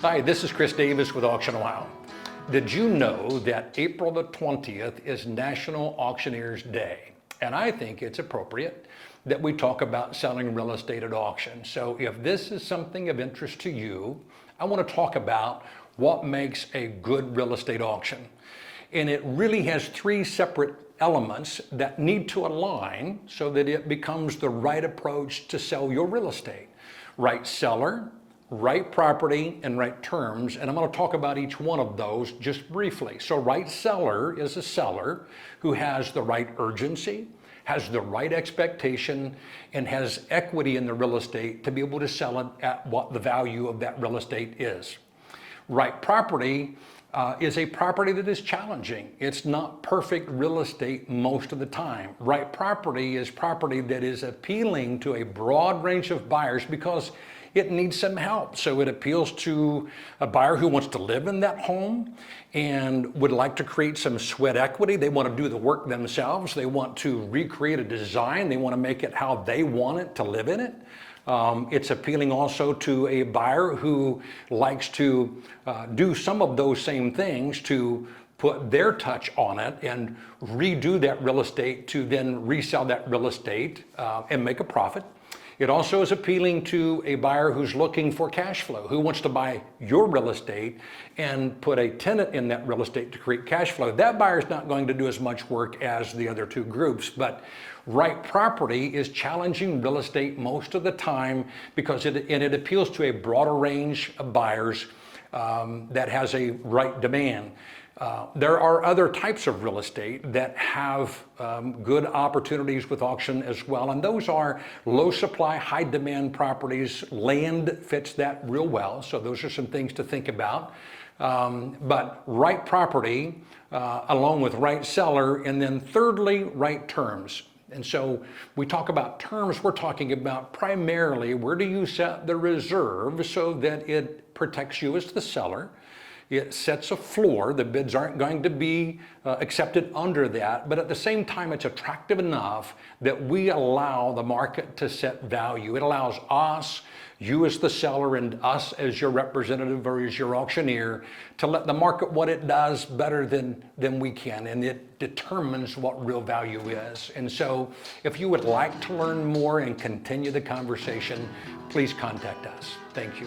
Hi, this is Chris Davis with Auction Wow. Did you know that April the 20th is National Auctioneers Day? And I think it's appropriate that we talk about selling real estate at auction. So if this is something of interest to you, I want to talk about what makes a good real estate auction. And it really has three separate elements that need to align so that it becomes the right approach to sell your real estate. Right seller, right property, and right terms. And I'm going to talk about each one of those just briefly. So right seller is a seller who has the right urgency, has the right expectation, and has equity in the real estate to be able to sell it at what the value of that real estate is. Right property is a property that is challenging. It's not perfect real estate most of the time. Right property is property that is appealing to a broad range of buyers because it needs some help. So it appeals to a buyer who wants to live in that home and would like to create some sweat equity. They want to do the work themselves. They want to recreate a design. They want to make it how they want it to live in it. It's appealing also to a buyer who likes to do some of those same things to put their touch on it and redo that real estate to then resell that real estate and make a profit. It also is appealing to a buyer who's looking for cash flow, who wants to buy your real estate and put a tenant in that real estate to create cash flow. That buyer is not going to do as much work as the other two groups, but right property is challenging real estate most of the time because it appeals to a broader range of buyers that has a right demand. There are other types of real estate that have good opportunities with auction as well, and those are low supply, high demand properties. Land fits that real well, so those are some things to think about. But right property, along with right seller, and then thirdly, right terms. And so we talk about terms, we're talking about primarily where do you set the reserve so that it protects you as the seller. It sets a floor. The bids aren't going to be accepted under that, but at the same time, it's attractive enough that we allow the market to set value. It allows us, you as the seller and us as your representative or as your auctioneer, to let the market what it does better than we can, and it determines what real value is. And so if you would like to learn more and continue the conversation, please contact us. Thank you.